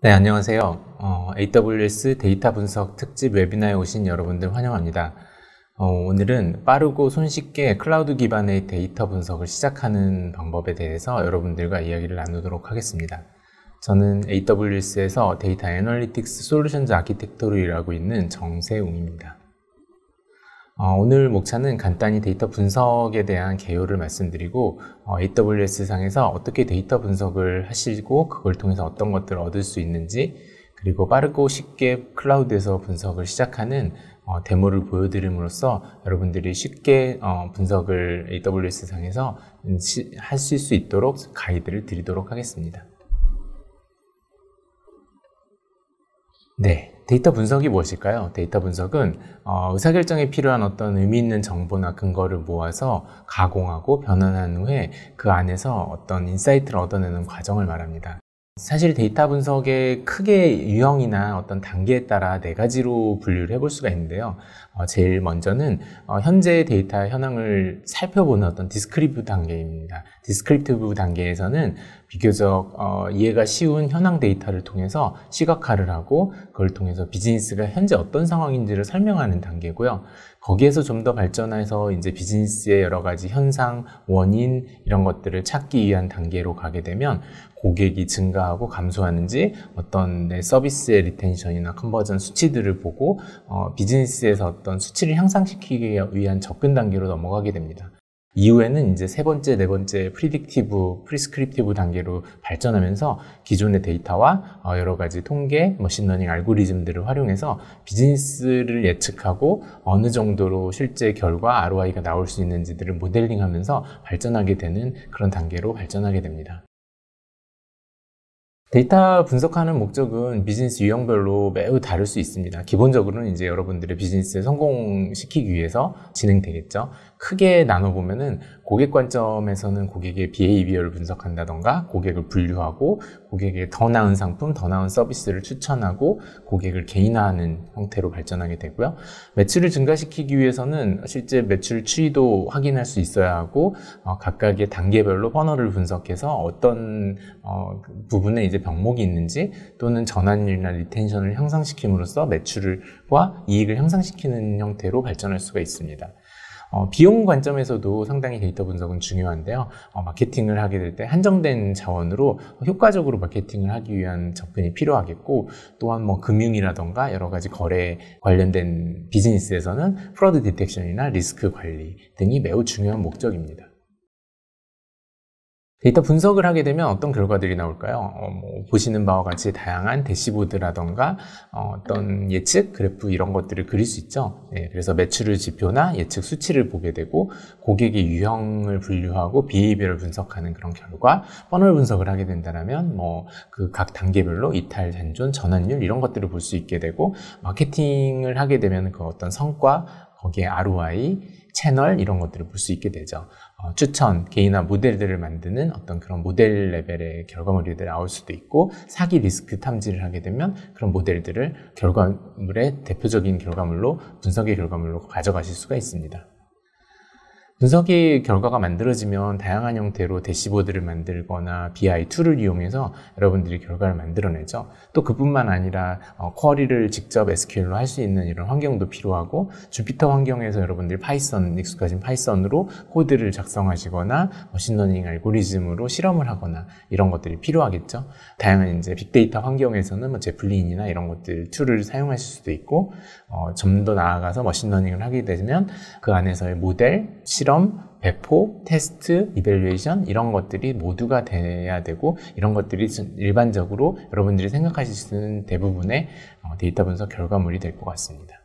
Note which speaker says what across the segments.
Speaker 1: 네, 안녕하세요. AWS 데이터 분석 특집 웨비나에 오신 여러분들 환영합니다. 오늘은 빠르고 손쉽게 클라우드 기반의 데이터 분석을 시작하는 방법에 대해서 여러분들과 이야기를 나누도록 하겠습니다. 저는 AWS에서 데이터 애널리틱스 솔루션즈 아키텍터로 일하고 있는 정세웅입니다. 오늘 목차는 간단히 데이터 분석에 대한 개요를 말씀드리고 AWS 상에서 어떻게 데이터 분석을 하시고 그걸 통해서 어떤 것들을 얻을 수 있는지, 그리고 빠르고 쉽게 클라우드에서 분석을 시작하는 데모를 보여드림으로써 여러분들이 쉽게 분석을 AWS 상에서 하실 수 있도록 가이드를 드리도록 하겠습니다. 네. 데이터 분석이 무엇일까요? 데이터 분석은 의사결정에 필요한 어떤 의미 있는 정보나 근거를 모아서 가공하고 변환한 후에 그 안에서 어떤 인사이트를 얻어내는 과정을 말합니다. 사실 데이터 분석의 크게 유형이나 어떤 단계에 따라 네 가지로 분류를 해볼 수가 있는데요. 제일 먼저는 현재 데이터 현황을 살펴보는 어떤 디스크립티브 단계입니다. 디스크립티브 단계에서는 비교적 이해가 쉬운 현황 데이터를 통해서 시각화를 하고 그걸 통해서 비즈니스가 현재 어떤 상황인지를 설명하는 단계고요. 거기에서 좀 더 발전해서 이제 비즈니스의 여러 가지 현상, 원인 이런 것들을 찾기 위한 단계로 가게 되면 고객이 증가하고 감소하는지 어떤 내 서비스의 리텐션이나 컨버전 수치들을 보고 비즈니스에서 어떤 수치를 향상시키기 위한 접근 단계로 넘어가게 됩니다. 이후에는 이제 세 번째, 네 번째 프리딕티브, 프리스크립티브 단계로 발전하면서 기존의 데이터와 여러 가지 통계, 머신러닝 알고리즘들을 활용해서 비즈니스를 예측하고 어느 정도로 실제 결과, ROI가 나올 수 있는지들을 모델링하면서 발전하게 되는 그런 단계로 발전하게 됩니다. 데이터 분석하는 목적은 비즈니스 유형별로 매우 다를 수 있습니다. 기본적으로는 이제 여러분들의 비즈니스를 성공시키기 위해서 진행되겠죠. 크게 나눠보면은 고객 관점에서는 고객의 비헤이비어를 분석한다던가 고객을 분류하고 고객의 더 나은 상품, 더 나은 서비스를 추천하고 고객을 개인화하는 형태로 발전하게 되고요. 매출을 증가시키기 위해서는 실제 매출 추이도 확인할 수 있어야 하고 각각의 단계별로 퍼널을 분석해서 어떤 부분에 이제 병목이 있는지 또는 전환율이나 리텐션을 향상시킴으로써 매출과 이익을 향상시키는 형태로 발전할 수가 있습니다. 비용 관점에서도 상당히 데이터 분석은 중요한데요. 마케팅을 하게 될 때 한정된 자원으로 효과적으로 마케팅을 하기 위한 접근이 필요하겠고, 또한 금융이라던가 여러 가지 거래 관련된 비즈니스에서는 프로드 디텍션이나 리스크 관리 등이 매우 중요한 목적입니다. 데이터 분석을 하게 되면 어떤 결과들이 나올까요? 보시는 바와 같이 다양한 대시보드라던가 어떤 예측, 그래프 이런 것들을 그릴 수 있죠. 네, 그래서 매출 지표나 예측 수치를 보게 되고 고객의 유형을 분류하고 비헤이비어를 분석하는 그런 결과, 퍼널 분석을 하게 된다면 그 각 단계별로 이탈, 잔존, 전환율 이런 것들을 볼 수 있게 되고, 마케팅을 하게 되면 그 어떤 성과, 거기에 ROI, 채널 이런 것들을 볼 수 있게 되죠. 추천, 개인화 모델들을 만드는 어떤 그런 모델 레벨의 결과물이 나올 수도 있고, 사기 리스크 탐지를 하게 되면 그런 모델들을 결과물의 대표적인 결과물로, 분석의 결과물로 가져가실 수가 있습니다. 분석의 결과가 만들어지면 다양한 형태로 대시보드를 만들거나 BI 툴을 이용해서 여러분들이 결과를 만들어내죠. 또 그뿐만 아니라 쿼리를 직접 SQL로 할 수 있는 이런 환경도 필요하고, 주피터 환경에서 여러분들이 파이썬, 익숙하신 파이썬으로 코드를 작성하시거나 머신러닝 알고리즘으로 실험을 하거나 이런 것들이 필요하겠죠. 다양한 이제 빅데이터 환경에서는 제플린이나 이런 것들 툴을 사용하실 수도 있고, 좀 더 나아가서 머신러닝을 하게 되면 그 안에서의 모델, 실험, 배포, 테스트, 이밸류에이션 이런 것들이 모두가 돼야 되고, 이런 것들이 일반적으로 여러분들이 생각하실 수 있는 대부분의 데이터 분석 결과물이 될 것 같습니다.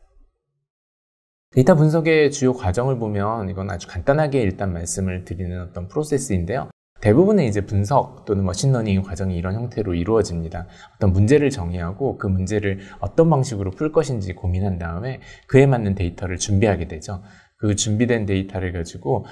Speaker 1: 데이터 분석의 주요 과정을 보면 이건 아주 간단하게 일단 말씀을 드리는 어떤 프로세스인데요. 대부분의 이제 분석 또는 머신러닝 과정이 이런 형태로 이루어집니다. 어떤 문제를 정의하고 그 문제를 어떤 방식으로 풀 것인지 고민한 다음에 그에 맞는 데이터를 준비하게 되죠. 그 준비된 데이터를 가지고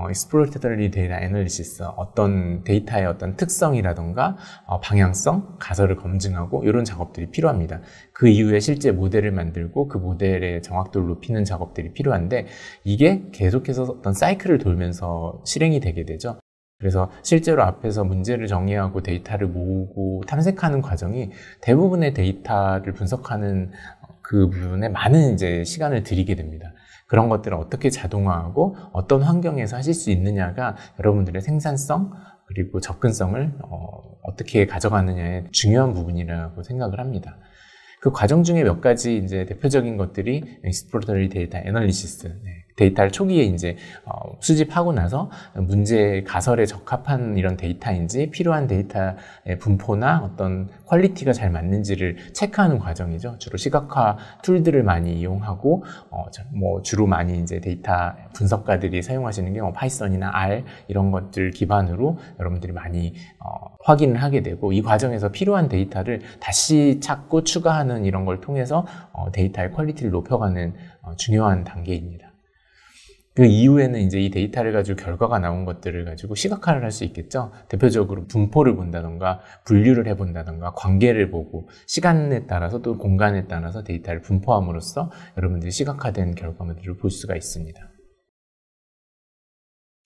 Speaker 1: exploratory data analysis, 어떤 데이터의 어떤 특성이라던가 방향성, 가설을 검증하고 이런 작업들이 필요합니다. 그 이후에 실제 모델을 만들고 그 모델의 정확도를 높이는 작업들이 필요한데, 이게 계속해서 어떤 사이클을 돌면서 실행이 되게 되죠. 그래서 실제로 앞에서 문제를 정의하고 데이터를 모으고 탐색하는 과정이 대부분의 데이터를 분석하는 그 부분에 많은 이제 시간을 들이게 됩니다. 그런 것들을 어떻게 자동화하고 어떤 환경에서 하실 수 있느냐가 여러분들의 생산성 그리고 접근성을 어떻게 가져가느냐의 중요한 부분이라고 생각을 합니다. 그 과정 중에 몇 가지 이제 대표적인 것들이 Exploratory Data Analysis, 데이터를 초기에 이제 수집하고 나서 문제 가설에 적합한 이런 데이터인지 필요한 데이터의 분포나 어떤 퀄리티가 잘 맞는지를 체크하는 과정이죠. 주로 시각화 툴들을 많이 이용하고 주로 많이 이제 데이터 분석가들이 사용하시는 게 파이썬이나 R 이런 것들 기반으로 여러분들이 많이 확인을 하게 되고, 이 과정에서 필요한 데이터를 다시 찾고 추가하는 이런 걸 통해서 데이터의 퀄리티를 높여가는 중요한 단계입니다. 그 이후에는 이제 이 데이터를 가지고 결과가 나온 것들을 가지고 시각화를 할 수 있겠죠. 대표적으로 분포를 본다던가 분류를 해본다던가 관계를 보고 시간에 따라서 또 공간에 따라서 데이터를 분포함으로써 여러분들이 시각화된 결과물들을 볼 수가 있습니다.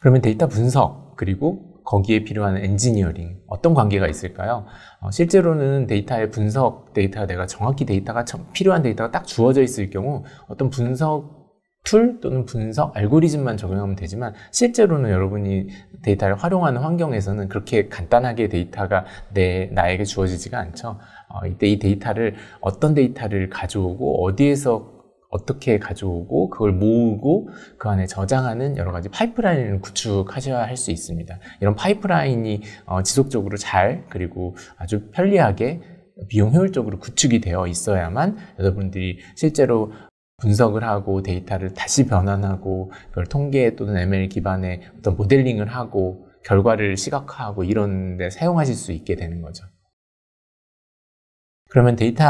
Speaker 1: 그러면 데이터 분석 그리고 거기에 필요한 엔지니어링, 어떤 관계가 있을까요? 실제로는 데이터의 분석 데이터가 내가 정확히 필요한 데이터가 딱 주어져 있을 경우 어떤 분석 툴 또는 분석 알고리즘만 적용하면 되지만, 실제로는 여러분이 데이터를 활용하는 환경에서는 그렇게 간단하게 데이터가 나에게 주어지지가 않죠. 이때 이 데이터를 어떤 데이터를 가져오고 어디에서 어떻게 가져오고 그걸 모으고 그 안에 저장하는 여러 가지 파이프라인을 구축하셔야 할 수 있습니다. 이런 파이프라인이 지속적으로 잘 그리고 아주 편리하게 비용 효율적으로 구축이 되어 있어야만 여러분들이 실제로 분석을 하고 데이터를 다시 변환하고 그걸 통계 또는 ML 기반의 어떤 모델링을 하고 결과를 시각화하고 이런 데 사용하실 수 있게 되는 거죠. 그러면 데이터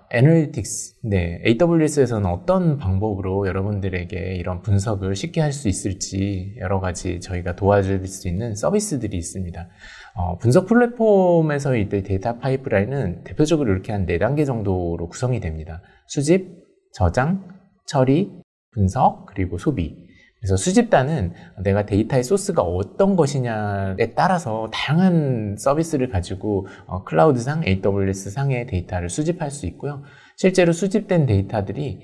Speaker 1: 애널리틱스, AWS에서는 어떤 방법으로 여러분들에게 이런 분석을 쉽게 할 수 있을지 여러 가지 저희가 도와줄 수 있는 서비스들이 있습니다. 분석 플랫폼에서의 데이터 파이프라인은 대표적으로 이렇게 한 4단계 정도로 구성이 됩니다. 수집, 저장, 처리, 분석, 그리고 소비. 그래서 수집단은 내가 데이터의 소스가 어떤 것이냐에 따라서 다양한 서비스를 가지고 클라우드상, AWS상의 데이터를 수집할 수 있고요. 실제로 수집된 데이터들이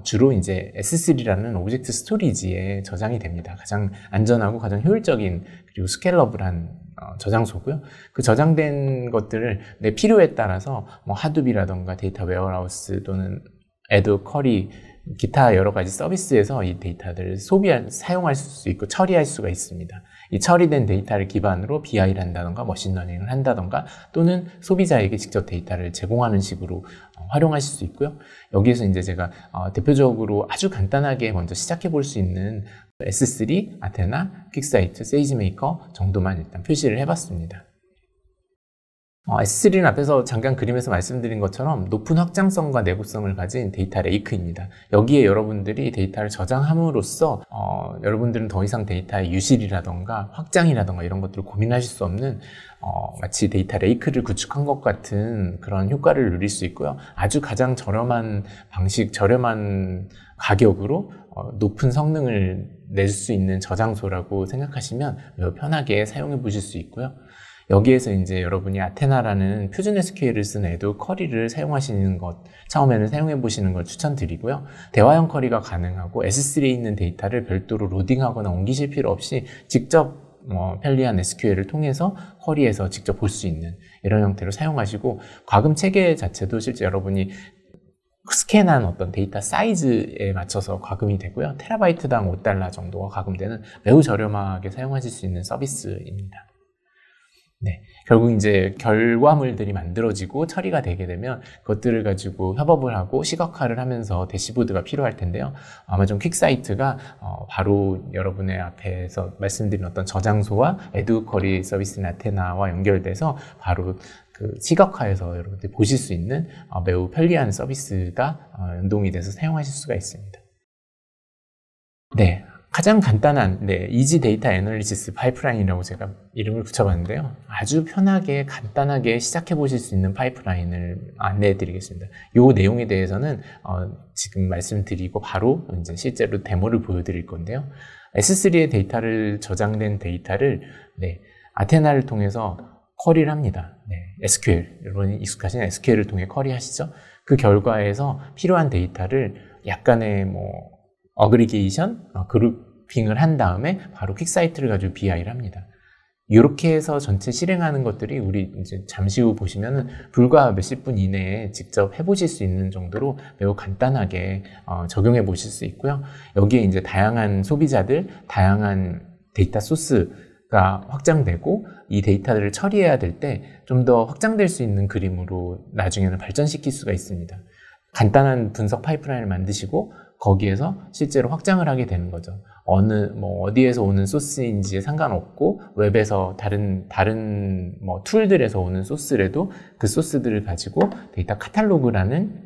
Speaker 1: 주로 이제 S3라는 오브젝트 스토리지에 저장이 됩니다. 가장 안전하고 가장 효율적인 그리고 스케일러블한 저장소고요. 그 저장된 것들을 내 필요에 따라서 하둡이라던가 데이터 웨어하우스 또는 애드, 쿼리, 기타 여러 가지 서비스에서 이 데이터들을 사용할 수 있고 처리할 수가 있습니다. 이 처리된 데이터를 기반으로 BI를 한다던가 머신러닝을 한다던가 또는 소비자에게 직접 데이터를 제공하는 식으로 활용하실 수 있고요. 여기에서 이제 제가 대표적으로 아주 간단하게 먼저 시작해 볼 수 있는 S3, 아테나, 퀵사이트, 세이지메이커 정도만 일단 표시를 해봤습니다. S3는 앞에서 잠깐 그림에서 말씀드린 것처럼 높은 확장성과 내구성을 가진 데이터 레이크입니다. 여기에 여러분들이 데이터를 저장함으로써 여러분들은 더 이상 데이터의 유실이라던가 확장이라던가 이런 것들을 고민하실 수 없는 마치 데이터 레이크를 구축한 것 같은 그런 효과를 누릴 수 있고요. 아주 가장 저렴한 가격으로 높은 성능을 낼 수 있는 저장소라고 생각하시면 매우 편하게 사용해 보실 수 있고요. 여기에서 이제 여러분이 아테나라는 표준 SQL을 쓴 애도 쿼리를 사용하시는 것, 처음에는 사용해 보시는 걸 추천드리고요. 대화형 쿼리가 가능하고 S3에 있는 데이터를 별도로 로딩하거나 옮기실 필요 없이 직접 편리한 SQL을 통해서 쿼리에서 직접 볼 수 있는 이런 형태로 사용하시고, 과금 체계 자체도 실제 여러분이 스캔한 어떤 데이터 사이즈에 맞춰서 과금이 되고요. 테라바이트당 $5 정도가 과금되는 매우 저렴하게 사용하실 수 있는 서비스입니다. 결국 이제 결과물들이 만들어지고 처리가 되게 되면 그것들을 가지고 협업을 하고 시각화를 하면서 대시보드가 필요할 텐데요. 아마존 퀵사이트가 바로 여러분의 앞에서 말씀드린 어떤 저장소와 에듀쿼리 서비스 아테나와 연결돼서 바로 그 시각화해서 여러분들이 보실 수 있는 매우 편리한 서비스가 연동이 돼서 사용하실 수가 있습니다. 가장 간단한 이지 데이터 애널리시스 파이프라인이라고 제가 이름을 붙여봤는데요. 아주 편하게 간단하게 시작해 보실 수 있는 파이프라인을 안내해 드리겠습니다. 이 내용에 대해서는 지금 말씀드리고 바로 이제 실제로 데모를 보여드릴 건데요. S3의 데이터를 저장된 데이터를 아테나를 통해서 쿼리를 합니다. SQL, 여러분이 익숙하신 SQL을 통해 쿼리하시죠? 그 결과에서 필요한 데이터를 약간의 어그리게이션, 그룹핑을 한 다음에 바로 퀵사이트를 가지고 BI를 합니다. 이렇게 해서 전체 실행하는 것들이 우리 이제 잠시 후 보시면은 불과 몇십 분 이내에 직접 해보실 수 있는 정도로 매우 간단하게 적용해 보실 수 있고요. 여기에 이제 다양한 소비자들, 다양한 데이터 소스가 확장되고 이 데이터를 처리해야 될 때 좀 더 확장될 수 있는 그림으로 나중에는 발전시킬 수가 있습니다. 간단한 분석 파이프라인을 만드시고 거기에서 실제로 확장을 하게 되는 거죠. 어디에서 오는 소스인지에 상관없고, 웹에서 다른 툴들에서 오는 소스라도 그 소스들을 가지고 데이터 카탈로그라는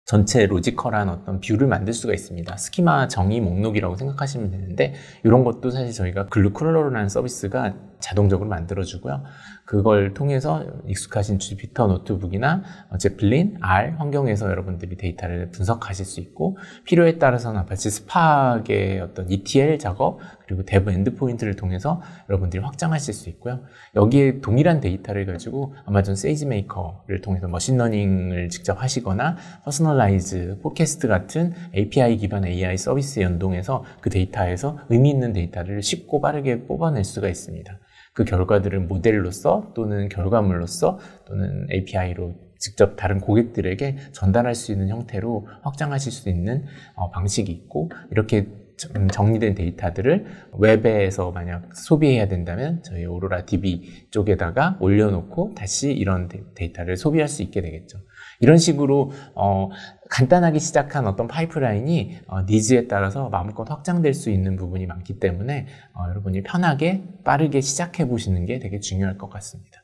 Speaker 1: 전체 로지컬한 어떤 뷰를 만들 수가 있습니다. 스키마 정의 목록이라고 생각하시면 되는데, 이런 것도 사실 저희가 글루클러라는 서비스가 자동적으로 만들어주고요. 그걸 통해서 익숙하신 주피터 노트북이나 제플린, R 환경에서 여러분들이 데이터를 분석하실 수 있고, 필요에 따라서는 아파치 스팍의 어떤 ETL 작업, 그리고 대부 엔드포인트를 통해서 여러분들이 확장하실 수 있고요. 여기에 동일한 데이터를 가지고 아마존 세이지메이커를 통해서 머신러닝을 직접 하시거나 퍼스널라이즈, 포캐스트 같은 API 기반 AI 서비스에 연동해서 그 데이터에서 의미 있는 데이터를 쉽고 빠르게 뽑아낼 수가 있습니다. 그 결과들을 모델로서 또는 결과물로서 또는 API로 직접 다른 고객들에게 전달할 수 있는 형태로 확장하실 수 있는 방식이 있고, 이렇게 정리된 데이터들을 웹에서 만약 소비해야 된다면 저희 오로라 DB 쪽에다가 올려놓고 다시 이런 데이터를 소비할 수 있게 되겠죠. 이런 식으로 간단하게 시작한 어떤 파이프라인이 니즈에 따라서 마음껏 확장될 수 있는 부분이 많기 때문에 여러분이 편하게 빠르게 시작해 보시는 게 되게 중요할 것 같습니다.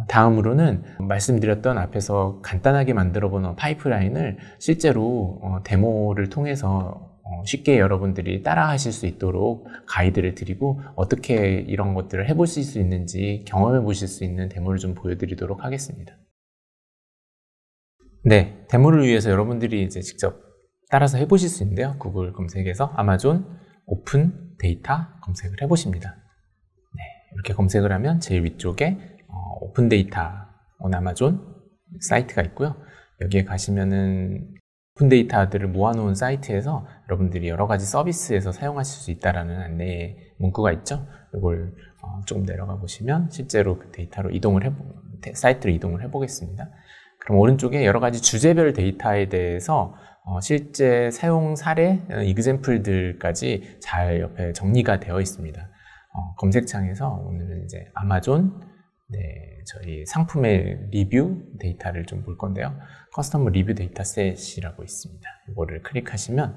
Speaker 1: 다음으로는 말씀드렸던 앞에서 간단하게 만들어 보는 파이프라인을 실제로 데모를 통해서 쉽게 여러분들이 따라 하실 수 있도록 가이드를 드리고, 어떻게 이런 것들을 해보실 수 있는지 경험해 보실 수 있는 데모를 좀 보여드리도록 하겠습니다. 네, 데모를 위해서 여러분들이 이제 직접 따라서 해보실 수 있는데요. 구글 검색에서 아마존 오픈 데이터 검색을 해보십니다. 네, 이렇게 검색을 하면 제일 위쪽에 오픈 데이터 온 아마존 사이트가 있고요. 여기에 가시면은 오픈 데이터들을 모아놓은 사이트에서 여러분들이 여러 가지 서비스에서 사용하실 수 있다라는 안내 문구가 있죠. 이걸 조금 내려가 보시면 실제로 그 데이터로 사이트로 이동을 해보겠습니다. 그럼 오른쪽에 여러 가지 주제별 데이터에 대해서 실제 사용 사례, 이그젬플들까지 잘 옆에 정리가 되어 있습니다. 검색창에서 오늘은 이제 아마존 저희 상품의 리뷰 데이터를 좀 볼 건데요. 커스터머 리뷰 데이터셋이라고 있습니다. 이거를 클릭하시면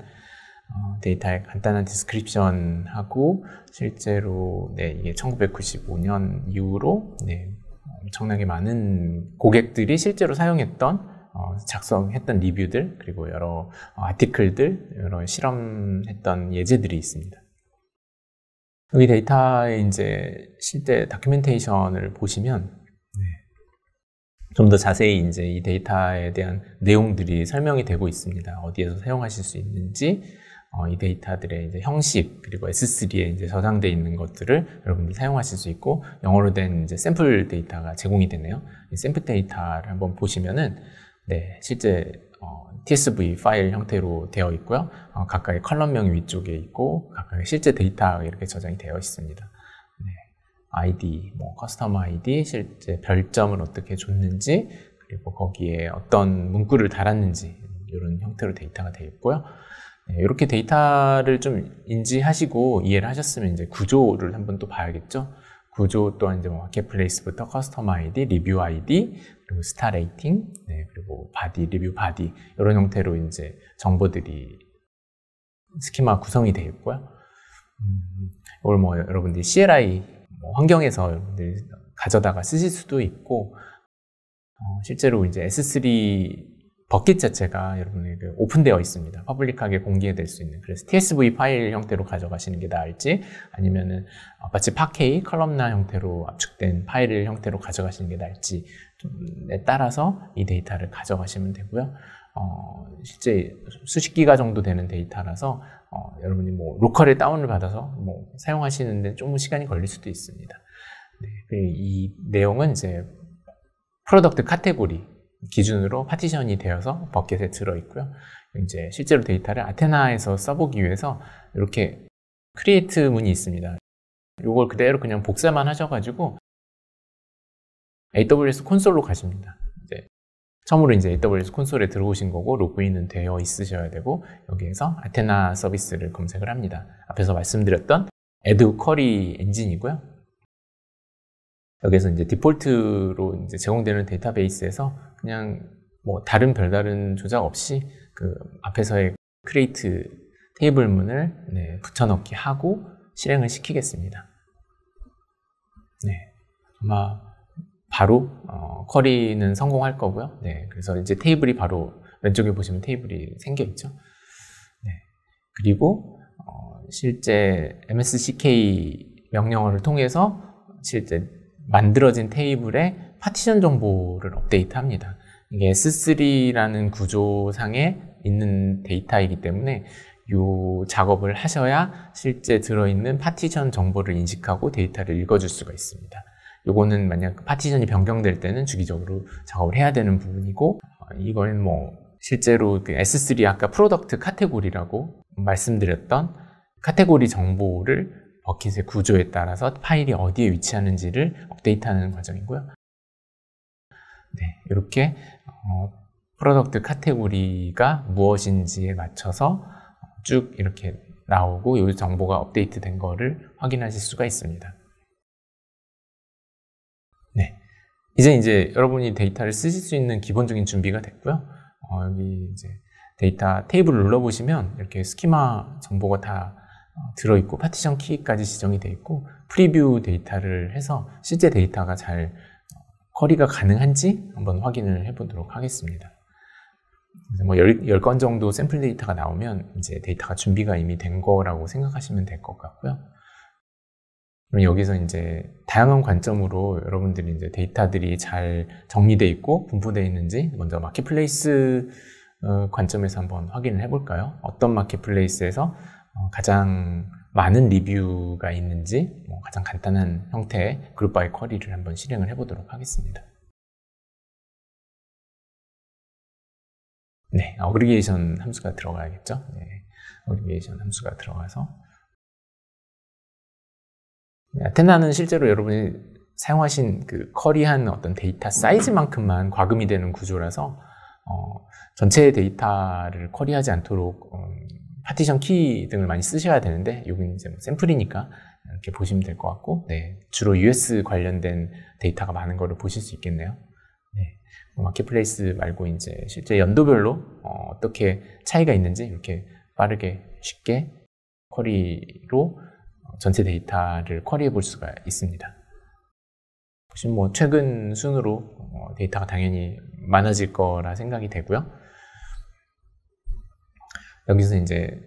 Speaker 1: 데이터의 간단한 디스크립션하고 실제로 이게 1995년 이후로 엄청나게 많은 고객들이 실제로 사용했던 작성했던 리뷰들, 그리고 여러 아티클들, 여러 실험했던 예제들이 있습니다. 여기 데이터의 이제 실제 다큐멘테이션을 보시면 좀 더 자세히 이제 이 데이터에 대한 내용들이 설명이 되고 있습니다. 어디에서 사용하실 수 있는지, 이 데이터들의 이제 형식, 그리고 S3에 이제 저장되어 있는 것들을 여러분들이 사용하실 수 있고, 영어로 된 이제 샘플 데이터가 제공이 되네요. 이 샘플 데이터를 한번 보시면은, 실제 TSV 파일 형태로 되어 있고요. 각각의 컬럼명이 위쪽에 있고, 각각의 실제 데이터가 이렇게 저장이 되어 있습니다. 아이디, 커스터머 아이디, 실제 별점을 어떻게 줬는지, 그리고 거기에 어떤 문구를 달았는지, 이런 형태로 데이터가 되어 있고요. 이렇게 데이터를 좀 인지하시고 이해를 하셨으면 이제 구조를 한번 또 봐야겠죠. 구조 또한 이제 마켓플레이스부터 커스터머 아이디, 리뷰 아이디, 그리고 스타 레이팅, 그리고 바디, 리뷰 바디, 이런 형태로 이제 정보들이 스키마 구성이 되어 있고요. 이걸 여러분들이 CLI 환경에서 여러분들이 가져다가 쓰실 수도 있고, 실제로 이제 S3 버킷 자체가 여러분에게 오픈되어 있습니다. 퍼블릭하게 공개될 수 있는. 그래서 TSV 파일 형태로 가져가시는 게 나을지, 아니면은 아파치 파케이 컬럼나 형태로 압축된 파일 형태로 가져가시는 게 나을지, 에 따라서 이 데이터를 가져가시면 되고요. 실제 수십 기가 정도 되는 데이터라서 여러분이 뭐 로컬에 다운을 받아서 뭐 사용하시는데 좀 시간이 걸릴 수도 있습니다. 네, 이 내용은 이제 프로덕트 카테고리 기준으로 파티션이 되어서 버켓에 들어있고요. 이제 실제로 데이터를 아테나에서 써보기 위해서 이렇게 크리에이트 문이 있습니다. 이걸 그대로 그냥 복사만 하셔가지고 AWS 콘솔로 가십니다. 이제 처음으로 이제 AWS 콘솔에 들어오신 거고 로그인은 되어 있으셔야 되고 여기에서 아테나 서비스를 검색을 합니다. 앞에서 말씀드렸던 Add Query 엔진이고요. 여기서 이제 디폴트로 이제 제공되는 데이터베이스에서 그냥 뭐 별다른 조작 없이 그 앞에서의 create 테이블문을 붙여넣기 하고 실행을 시키겠습니다. 네, 아마 바로 쿼리는 성공할 거고요. 네, 그래서 이제 테이블이 바로 왼쪽에 보시면 테이블이 생겨 있죠. 네, 그리고 실제 MSCK 명령어를 통해서 실제 만들어진 테이블의 파티션 정보를 업데이트합니다. 이게 S3라는 구조상에 있는 데이터이기 때문에 이 작업을 하셔야 실제 들어있는 파티션 정보를 인식하고 데이터를 읽어줄 수가 있습니다. 요거는 만약 파티션이 변경될 때는 주기적으로 작업을 해야 되는 부분이고, 이거는 뭐 실제로 그 S3 아까 프로덕트 카테고리라고 말씀드렸던 카테고리 정보를 버킷의 구조에 따라서 파일이 어디에 위치하는지를 업데이트하는 과정이고요. 네, 이렇게 프로덕트 카테고리가 무엇인지에 맞춰서 쭉 이렇게 나오고 이 정보가 업데이트된 거를 확인하실 수가 있습니다. 네, 이제 여러분이 데이터를 쓰실 수 있는 기본적인 준비가 됐고요. 여기 이제 데이터 테이블을 눌러보시면 이렇게 스키마 정보가 다 들어있고 파티션 키까지 지정이 되어 있고 프리뷰 데이터를 해서 실제 데이터가 잘 쿼리가 가능한지 한번 확인을 해보도록 하겠습니다. 뭐 10건 정도 샘플 데이터가 나오면 이제 데이터가 준비가 이미 된 거라고 생각하시면 될 것 같고요. 그럼 여기서 이제 다양한 관점으로 여러분들이 이제 데이터들이 잘 정리되어 있고 분포되어 있는지 먼저 마켓플레이스 관점에서 한번 확인을 해볼까요? 어떤 마켓플레이스에서 가장 많은 리뷰가 있는지 가장 간단한 형태의 그룹 바이 쿼리를 한번 실행을 해보도록 하겠습니다. 네, 어그리게이션 함수가 들어가야겠죠? 네, 어그리게이션 함수가 들어가서 아테나는 실제로 여러분이 사용하신 그 쿼리한 어떤 데이터 사이즈만큼만 과금이 되는 구조라서 전체 데이터를 쿼리하지 않도록 파티션 키 등을 많이 쓰셔야 되는데 여기는 이제 샘플이니까 이렇게 보시면 될 것 같고, 네, 주로 US 관련된 데이터가 많은 거를 보실 수 있겠네요. 네, 마켓플레이스 말고 이제 실제 연도별로 어떻게 차이가 있는지 이렇게 빠르게 쉽게 쿼리로 전체 데이터를 쿼리해 볼 수가 있습니다. 보시면 뭐 최근 순으로 데이터가 당연히 많아질 거라 생각이 되고요. 여기서 이제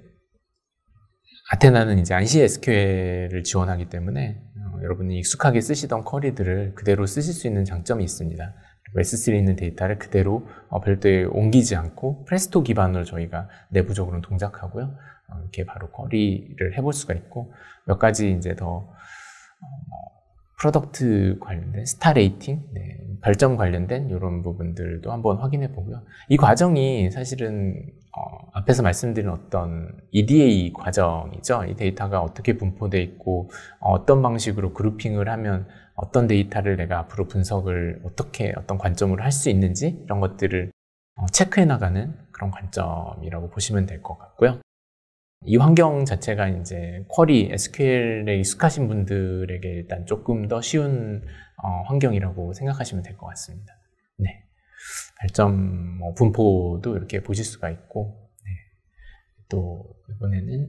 Speaker 1: 아테나는 이제 안시 SQL을 지원하기 때문에 여러분이 익숙하게 쓰시던 쿼리들을 그대로 쓰실 수 있는 장점이 있습니다. 그리고 S3에 있는 데이터를 그대로 별도에 옮기지 않고 프레스토 기반으로 저희가 내부적으로는 동작하고요. 이렇게 바로 쿼리를 해볼 수가 있고, 몇 가지 이제 더 프로덕트 관련된 스타 레이팅, 네, 별점 관련된 이런 부분들도 한번 확인해 보고요. 이 과정이 사실은 앞에서 말씀드린 어떤 EDA 과정이죠. 이 데이터가 어떻게 분포되어 있고 어떤 방식으로 그룹핑을 하면 어떤 데이터를 내가 앞으로 분석을 어떻게 어떤 관점으로 할 수 있는지 이런 것들을 체크해 나가는 그런 관점이라고 보시면 될 것 같고요. 이 환경 자체가 이제 쿼리, SQL에 익숙하신 분들에게 일단 조금 더 쉬운 환경이라고 생각하시면 될 것 같습니다. 네, 별점 분포도 이렇게 보실 수가 있고, 네, 또 이번에는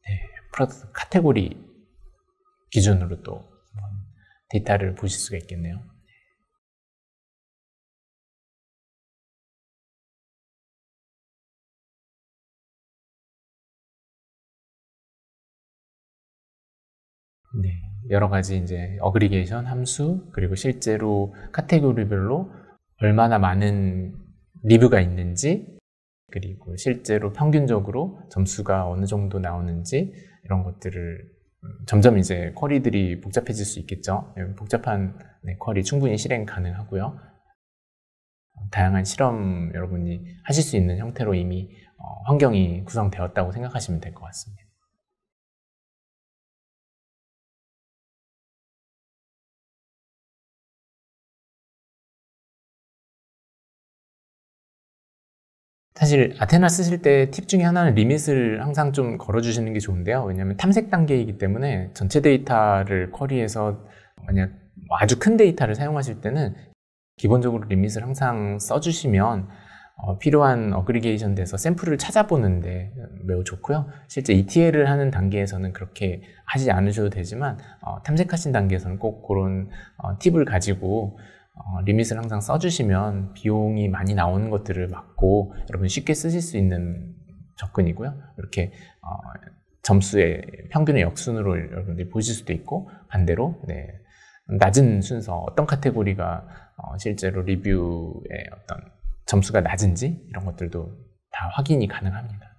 Speaker 1: 네, 프로덕트 카테고리 기준으로 또 데이터를 보실 수가 있겠네요. 네, 여러 가지 이제 어그리게이션 함수, 그리고 실제로 카테고리별로 얼마나 많은 리뷰가 있는지, 그리고 실제로 평균적으로 점수가 어느 정도 나오는지 이런 것들을 점점 이제 쿼리들이 복잡해질 수 있겠죠. 복잡한 쿼리 충분히 실행 가능하고요. 다양한 실험 여러분이 하실 수 있는 형태로 이미 환경이 구성되었다고 생각하시면 될 것 같습니다. 사실 아테나 쓰실 때 팁 중에 하나는 리밋을 항상 좀 걸어주시는 게 좋은데요. 왜냐하면 탐색 단계이기 때문에 전체 데이터를 쿼리해서 만약 아주 큰 데이터를 사용하실 때는 기본적으로 리밋을 항상 써주시면 필요한 어그리게이션 돼서 샘플을 찾아보는데 매우 좋고요. 실제 ETL을 하는 단계에서는 그렇게 하지 않으셔도 되지만 탐색하신 단계에서는 꼭 그런 팁을 가지고 리밋을 항상 써주시면 비용이 많이 나오는 것들을 막고 여러분 쉽게 쓰실 수 있는 접근이고요. 이렇게 점수의 평균의 역순으로 여러분들이 보실 수도 있고, 반대로 낮은 순서, 어떤 카테고리가 실제로 리뷰의 어떤 점수가 낮은지 이런 것들도 다 확인이 가능합니다.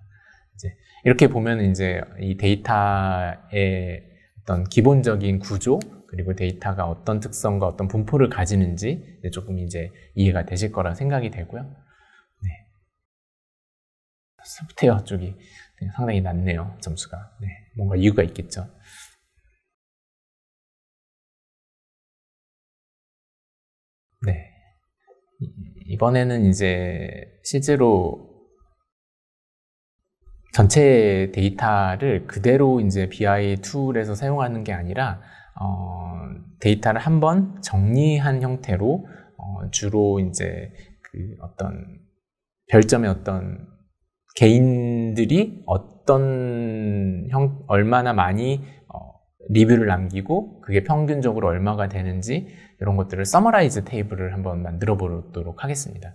Speaker 1: 이제 이렇게 보면 이제 이 데이터의 어떤 기본적인 구조, 그리고 데이터가 어떤 특성과 어떤 분포를 가지는지 조금 이제 이해가 되실 거라 생각이 되고요. 네. 소프트웨어 쪽이 상당히 낮네요, 점수가. 네. 뭔가 이유가 있겠죠. 네. 이번에는 이제 실제로 전체 데이터를 그대로 이제 BI 툴에서 사용하는 게 아니라 데이터를 한번 정리한 형태로 주로 이제 그 어떤 별점의 어떤 개인들이 얼마나 많이 리뷰를 남기고 그게 평균적으로 얼마가 되는지 이런 것들을 서머라이즈 테이블을 한번 만들어 보도록 하겠습니다.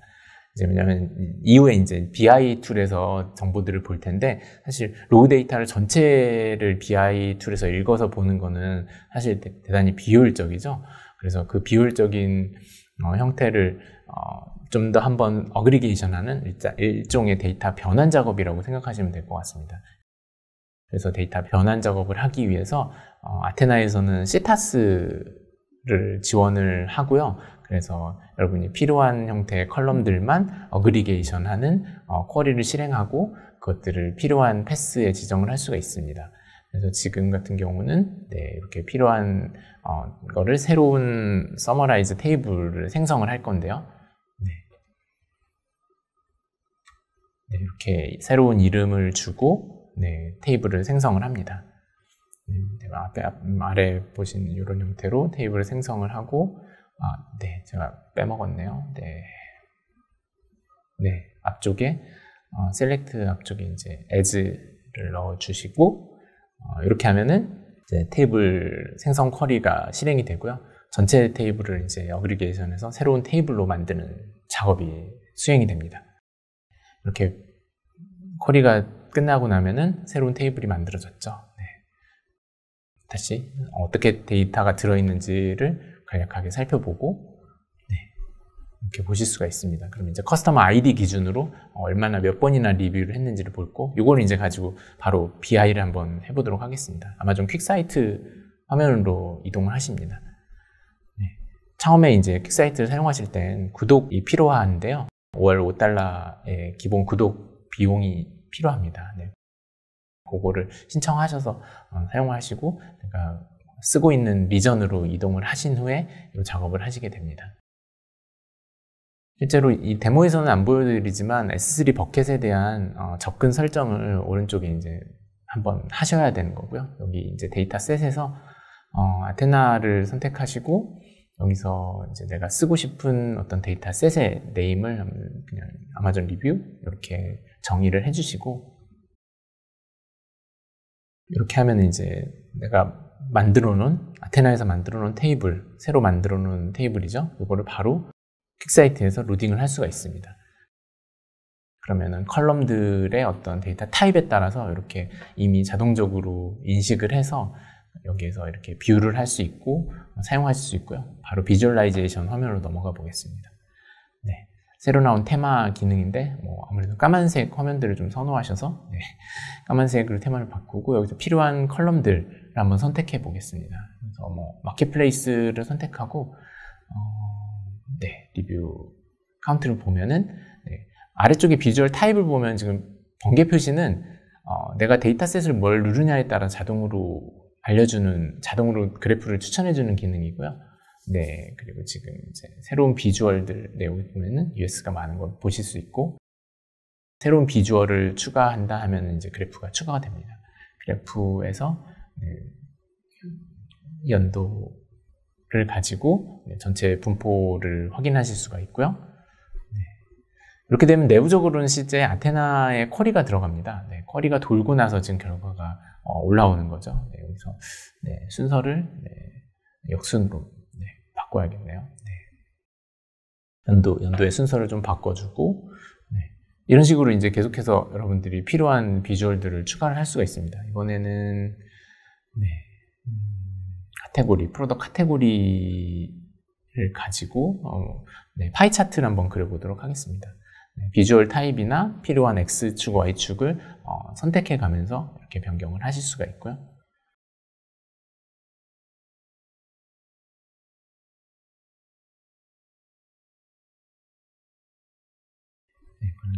Speaker 1: 이제 왜냐하면 이후에 이제 BI 툴에서 정보들을 볼 텐데, 사실 로우 데이터를 전체를 BI 툴에서 읽어서 보는 거는 사실 대단히 비효율적이죠. 그래서 그 비효율적인 형태를 좀 더 한번 어그리게이션하는 일종의 데이터 변환 작업이라고 생각하시면 될 것 같습니다. 그래서 데이터 변환 작업을 하기 위해서 아테나에서는 시타스를 지원을 하고요. 그래서 여러분이 필요한 형태의 컬럼들만 어그리게이션하는 쿼리를 실행하고 그것들을 필요한 패스에 지정을 할 수가 있습니다. 그래서 지금 같은 경우는 이렇게 필요한 거를 새로운 서머라이즈 테이블을 생성을 할 건데요. 이렇게 새로운 이름을 주고 테이블을 생성을 합니다. 아래 보신 이런 형태로 테이블을 생성을 하고, 제가 빼먹었네요. 앞쪽에 셀렉트 앞쪽에 이제 as를 넣어주시고, 이렇게 하면은 이제 테이블 생성 쿼리가 실행이 되고요. 전체 테이블을 이제 어그리게이션해서 새로운 테이블로 만드는 작업이 수행이 됩니다. 이렇게 쿼리가 끝나고 나면은 새로운 테이블이 만들어졌죠. 다시 어떻게 데이터가 들어있는지를 간략하게 살펴보고 이렇게 보실 수가 있습니다. 그럼 이제 커스터머 아이디 기준으로 얼마나 몇 번이나 리뷰를 했는지를 볼고, 이걸 이제 가지고 바로 BI를 한번 해보도록 하겠습니다. 아마존 퀵사이트 화면으로 이동을 하십니다. 처음에 이제 퀵사이트를 사용하실 땐 구독이 필요한데요. 5월 $5의 기본 구독 비용이 필요합니다. 그거를 신청하셔서 사용하시고 내가 쓰고 있는 리전으로 이동을 하신 후에 이 작업을 하시게 됩니다. 실제로 이 데모에서는 안 보여드리지만 S3 버켓에 대한 접근 설정을 오른쪽에 이제 한번 하셔야 되는 거고요. 여기 이제 데이터셋에서 아테나를 선택하시고 여기서 이제 내가 쓰고 싶은 어떤 데이터셋의 네임을 그냥 아마존 리뷰 이렇게 정의를 해주시고, 이렇게 하면 이제 내가 만들어 놓은 아테나에서 만들어 놓은 테이블, 새로 만들어 놓은 테이블이죠. 이거를 바로 퀵사이트에서 로딩을 할 수가 있습니다. 그러면은 컬럼들의 어떤 데이터 타입에 따라서 이렇게 이미 자동적으로 인식을 해서 여기에서 이렇게 뷰를 할 수 있고 사용하실 수 있고요. 바로 비주얼라이제이션 화면으로 넘어가 보겠습니다. 새로 나온 테마 기능인데 뭐 아무래도 까만색 화면들을 좀 선호하셔서 까만색으로 테마를 바꾸고 여기서 필요한 컬럼들을 한번 선택해 보겠습니다. 그래서 뭐 마켓플레이스를 선택하고 리뷰 카운트를 보면은 아래쪽에 비주얼 타입을 보면 지금 번개 표시는 내가 데이터셋을 뭘 누르냐에 따라 자동으로 그래프를 추천해주는 기능이고요. 그리고 지금 이제 새로운 비주얼들 여기 보면은 US가 많은 걸 보실 수 있고, 새로운 비주얼을 추가한다 하면 이제 그래프가 추가가 됩니다. 그래프에서 연도를 가지고 전체 분포를 확인하실 수가 있고요. 이렇게 되면 내부적으로는 실제 아테나에 쿼리가 들어갑니다. 쿼리가 돌고 나서 지금 결과가 올라오는 거죠. 여기서 순서를 역순으로 바꿔야겠네요. 연도의 순서를 좀 바꿔주고, 이런 식으로 이제 계속해서 여러분들이 필요한 비주얼들을 추가를 할 수가 있습니다. 이번에는 프로덕트 카테고리를 가지고 파이 차트를 한번 그려보도록 하겠습니다. 비주얼 타입이나 필요한 X축, Y축을 선택해 가면서 이렇게 변경을 하실 수가 있고요.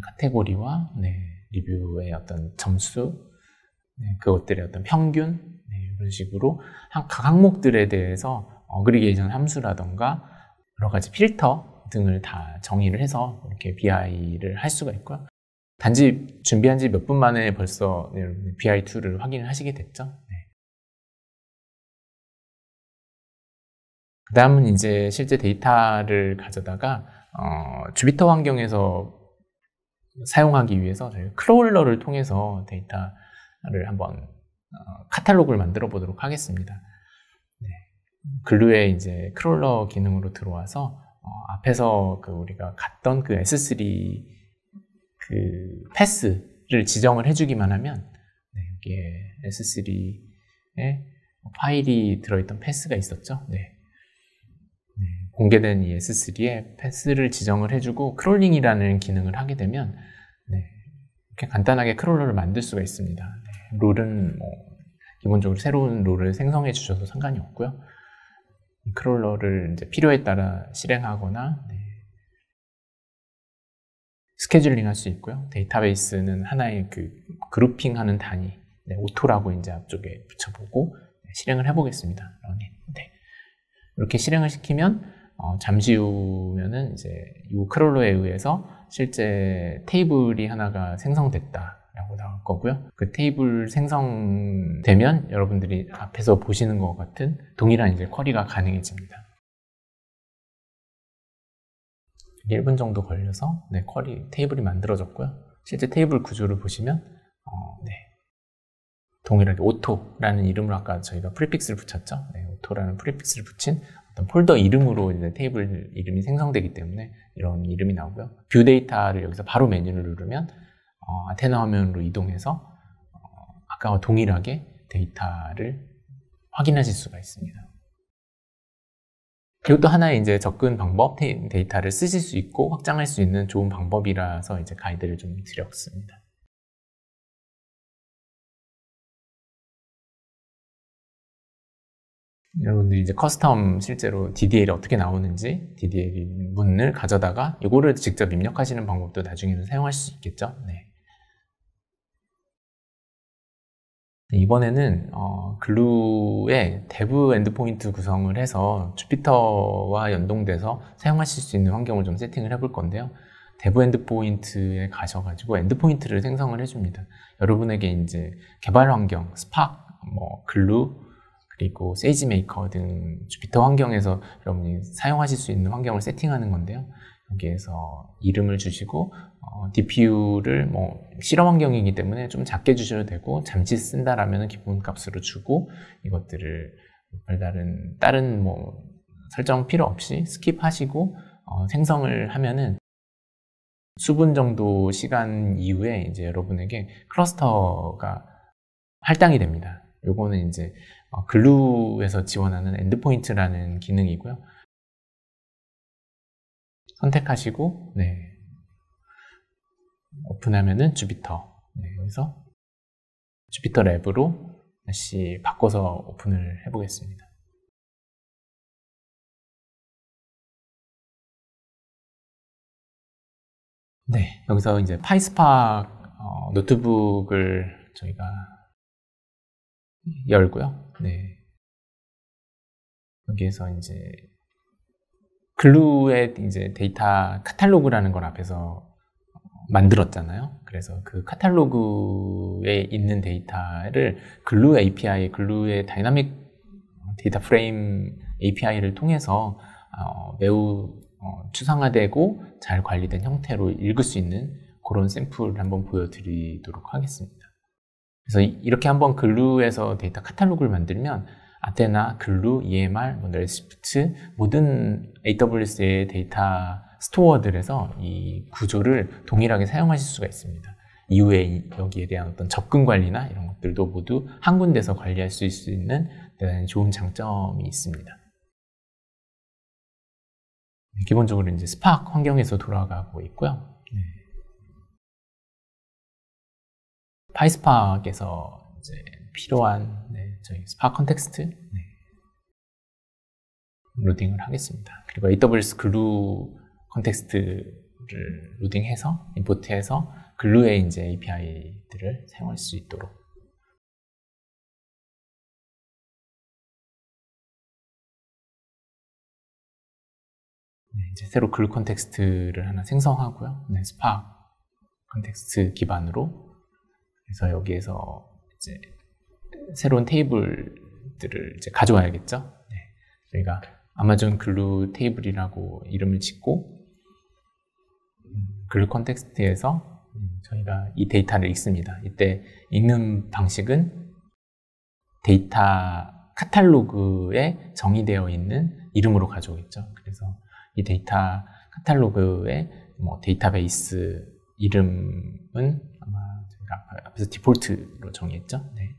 Speaker 1: 카테고리와 리뷰의 어떤 점수, 그것들의 어떤 평균, 이런 식으로 각 항목들에 대해서 어그리게이션 함수라던가 여러 가지 필터 등을 다 정의를 해서 이렇게 BI를 할 수가 있고요. 단지 준비한 지 몇 분 만에 벌써 BI2를 확인을 하시게 됐죠. 그 다음은 이제 실제 데이터를 가져다가 주피터 환경에서 사용하기 위해서 저희 크롤러를 통해서 데이터를 한번 카탈로그를 만들어 보도록 하겠습니다. 글루에 이제 크롤러 기능으로 들어와서 앞에서 우리가 갔던 S3 패스를 지정을 해주기만 하면 여기에 S3에 파일이 들어있던 패스가 있었죠. 공개된 이 S3에 패스를 지정을 해주고 크롤링이라는 기능을 하게 되면 이렇게 간단하게 크롤러를 만들 수가 있습니다. 룰은 기본적으로 새로운 룰을 생성해 주셔도 상관이 없고요. 이 크롤러를 이제 필요에 따라 실행하거나 스케줄링 할 수 있고요. 데이터베이스는 하나의 그룹핑하는 단위, 오토라고 이제 앞쪽에 붙여보고 실행을 해보겠습니다. 이렇게 실행을 시키면 잠시 후면은 이제 이 크롤러에 의해서 실제 테이블이 하나가 생성됐다라고 나올 거고요. 그 테이블 생성되면 여러분들이 앞에서 보시는 것 같은 동일한 이제 쿼리가 가능해집니다. 1분 정도 걸려서 테이블이 만들어졌고요. 실제 테이블 구조를 보시면 동일하게 오토라는 이름으로 아까 저희가 프리픽스를 붙였죠. 오토라는 프리픽스를 붙인 어떤 폴더 이름으로 이제 테이블 이름이 생성되기 때문에 이런 이름이 나오고요. 뷰 데이터를 여기서 바로 메뉴를 누르면 아테나 화면으로 이동해서 아까와 동일하게 데이터를 확인하실 수가 있습니다. 그리고 또 하나의 이제 접근 방법, 데이터를 쓰실 수 있고 확장할 수 있는 좋은 방법이라서 이제 가이드를 좀 드렸습니다. 여러분들이 이제 커스텀 실제로 DDL이 어떻게 나오는지 DDL 문을 가져다가 이거를 직접 입력하시는 방법도 나중에는 사용하실 수 있겠죠. 이번에는 글루에 데브 엔드포인트 구성을 해서 주피터와 연동돼서 사용하실 수 있는 환경을 좀 세팅을 해볼 건데요. 데브 엔드포인트에 가셔가지고 엔드포인트를 생성을 해줍니다. 여러분에게 이제 개발 환경, 스파크, 글루, 그리고 세이지메이커 등 주피터 환경에서 여러분이 사용하실 수 있는 환경을 세팅하는 건데요. 여기에서 이름을 주시고 DPU를 실험 환경이기 때문에 좀 작게 주셔도 되고 잠시 쓴다라면 기본값으로 주고 이것들을 다른 설정 필요 없이 스킵하시고 생성을 하면은 수분 정도 시간 이후에 이제 여러분에게 클러스터가 할당이 됩니다. 요거는 이제 글루에서 지원하는 엔드포인트라는 기능이고요. 선택하시고 오픈하면은 주피터. 네, 여기서 주피터 랩으로 다시 바꿔서 오픈을 해보겠습니다. 네, 여기서 이제 파이스파크 노트북을 저희가 열고요. 네, 여기에서 이제 글루의 이제 데이터 카탈로그라는 걸 앞에서 만들었잖아요. 그래서 그 카탈로그에 있는 데이터를 글루 API, 글루의 다이나믹 데이터 프레임 API를 통해서 매우 추상화되고 잘 관리된 형태로 읽을 수 있는 그런 샘플을 한번 보여드리도록 하겠습니다. 그래서 이렇게 한번 글루에서 데이터 카탈로그를 만들면 아테나, 글루, EMR, 레시프트 모든 AWS의 데이터 스토어들에서 이 구조를 동일하게 사용하실 수가 있습니다. 이후에 여기에 대한 어떤 접근 관리나 이런 것들도 모두 한 군데서 관리할 수 있는 대단히 좋은 장점이 있습니다. 기본적으로 이제 스파크 환경에서 돌아가고 있고요. 네. 파이스파크에서 이제 필요한 저희 스파크 컨텍스트 로딩을 하겠습니다. 그리고 AWS 글루 컨텍스트를 로딩해서 임포트해서 글루의 이제 API들을 사용할 수 있도록. 네, 이제 새로 글루 컨텍스트를 하나 생성하고요. 네, 스파크 컨텍스트 기반으로. 그래서 여기에서 이제 새로운 테이블들을 이제 가져와야겠죠. 네, 저희가 아마존 글루 테이블이라고 이름을 짓고 글루 컨텍스트에서 저희가 이 데이터를 읽습니다. 이때 읽는 방식은 데이터 카탈로그에 정의되어 있는 이름으로 가져오겠죠. 그래서 이 데이터 카탈로그의 데이터베이스 이름은 아마 저희가 앞에서 디폴트로 정의했죠. 네.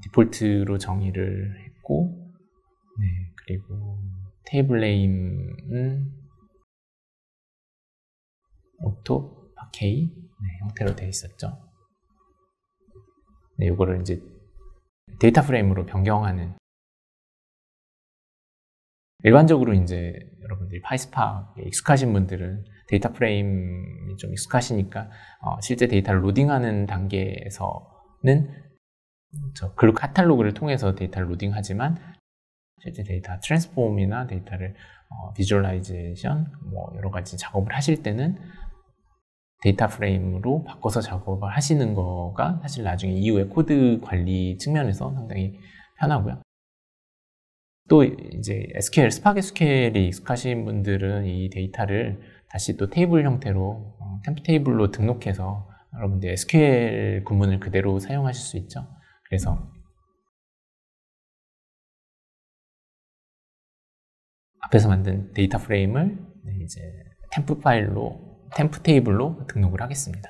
Speaker 1: 디폴트로 정의를 했고, 네, 그리고 테이블 네임은 오토 파케이 형태로 되어 있었죠. 네, 이거를 이제 데이터 프레임으로 변경하는. 일반적으로 이제 여러분들이 파이스파크에 익숙하신 분들은 데이터 프레임이 좀 익숙하시니까 실제 데이터를 로딩하는 단계에서는 글루 카탈로그를 통해서 데이터를 로딩하지만 실제 데이터 트랜스폼이나 데이터를 비주얼라이제이션 여러 가지 작업을 하실 때는 데이터 프레임으로 바꿔서 작업을 하시는 거가 사실 나중에 이후에 코드 관리 측면에서 상당히 편하고요. 또 이제 SQL, 스파크 SQL이 익숙하신 분들은 이 데이터를 다시 또 테이블 형태로 템프 테이블로 등록해서 여러분들 SQL 구문을 그대로 사용하실 수 있죠. 그래서 앞에서 만든 데이터 프레임을 이제 템프 파일로, 템프 테이블로 등록을 하겠습니다.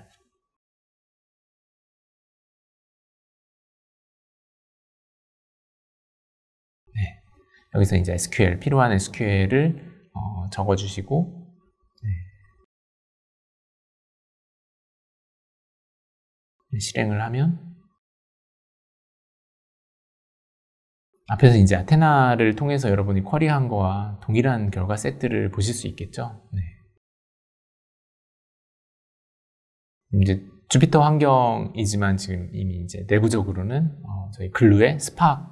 Speaker 1: 네, 여기서 이제 SQL, 필요한 SQL을 적어주시고, 실행을 하면 앞에서 이제 아테나를 통해서 여러분이 쿼리한 거와 동일한 결과 세트를 보실 수 있겠죠. 네. 이제 주피터 환경이지만 지금 이미 이제 내부적으로는 저희 글루의 스파크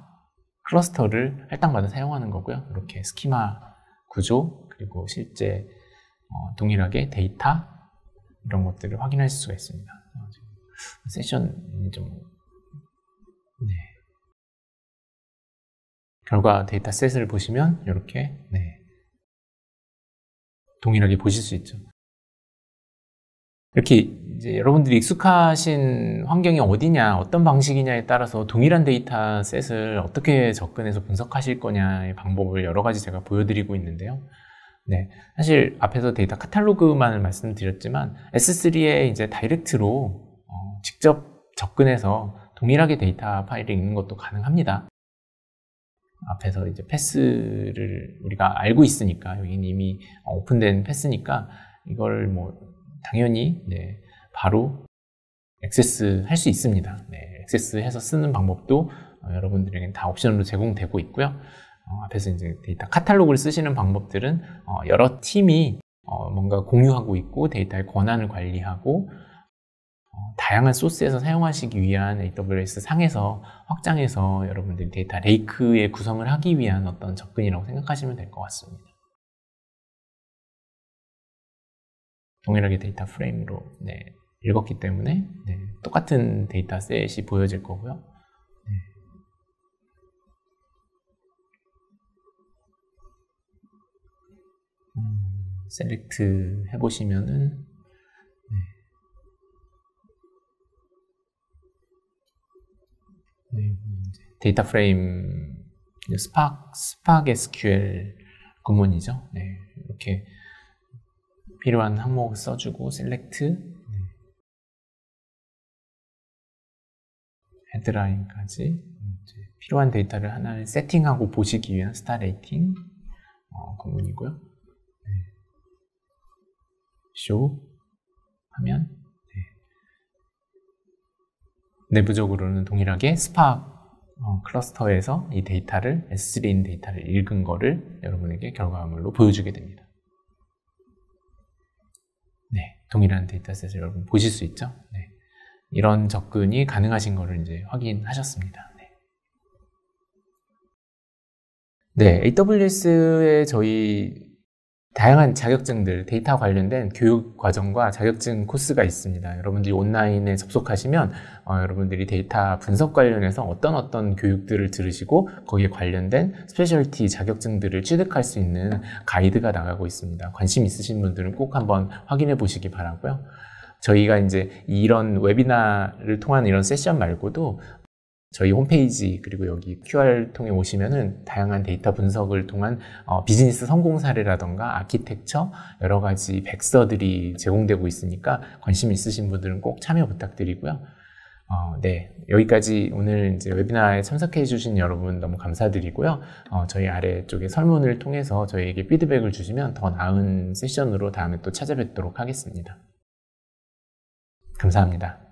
Speaker 1: 클러스터를 할당받아 사용하는 거고요. 이렇게 스키마 구조 그리고 실제 동일하게 데이터 이런 것들을 확인하실 수가 있습니다. 세션이 좀 결과 데이터셋을 보시면 이렇게 동일하게 보실 수 있죠. 이렇게 이제 여러분들이 익숙하신 환경이 어디냐, 어떤 방식이냐에 따라서 동일한 데이터셋을 어떻게 접근해서 분석하실 거냐의 방법을 여러 가지 제가 보여드리고 있는데요. 네, 사실 앞에서 데이터 카탈로그만을 말씀드렸지만 S3에 이제 다이렉트로 직접 접근해서 동일하게 데이터 파일을 읽는 것도 가능합니다. 앞에서 이제 패스를 우리가 알고 있으니까, 여기는 이미 오픈된 패스니까 이걸 뭐 당연히 네, 바로 액세스 할 수 있습니다. 네, 액세스해서 쓰는 방법도 여러분들에게는 다 옵션으로 제공되고 있고요. 앞에서 이제 데이터 카탈로그를 쓰시는 방법들은 여러 팀이 뭔가 공유하고 있고 데이터의 권한을 관리하고 다양한 소스에서 사용하시기 위한 AWS 상에서 확장해서 여러분들이 데이터 레이크의 구성을 하기 위한 어떤 접근이라고 생각하시면 될 것 같습니다. 동일하게 데이터 프레임으로 네, 읽었기 때문에 네, 똑같은 데이터셋이 보여질 거고요. 네. 셀렉트 해보시면은 네, 데이터 프레임 스파크 SQL 구문이죠. 네, 이렇게 필요한 항목을 써주고 셀렉트 헤드라인까지 필요한 데이터를 하나를 세팅하고 보시기 위한 스타 레이팅 구문이고요. 쇼 하면 내부적으로는 동일하게 스파크 클러스터에서 이 데이터를 S3인 데이터를 읽은 거를 여러분에게 결과물로 보여주게 됩니다. 네, 동일한 데이터셋을 여러분 보실 수 있죠? 네, 이런 접근이 가능하신 거를 이제 확인하셨습니다. 네, AWS에 저희 다양한 자격증들, 데이터 관련된 교육 과정과 자격증 코스가 있습니다. 여러분들이 온라인에 접속하시면 여러분들이 데이터 분석 관련해서 어떤 교육들을 들으시고 거기에 관련된 스페셜티 자격증들을 취득할 수 있는 가이드가 나가고 있습니다. 관심 있으신 분들은 꼭 한번 확인해 보시기 바라고요. 저희가 이제 이런 웨비나를 통한 이런 세션 말고도 저희 홈페이지 그리고 여기 QR 통해 오시면은 다양한 데이터 분석을 통한 비즈니스 성공 사례라던가 아키텍처 여러 가지 백서들이 제공되고 있으니까 관심 있으신 분들은 꼭 참여 부탁드리고요. 네, 여기까지 오늘 이제 웨비나에 참석해 주신 여러분 너무 감사드리고요. 저희 아래쪽에 설문을 통해서 저희에게 피드백을 주시면 더 나은 세션으로 다음에 또 찾아뵙도록 하겠습니다. 감사합니다.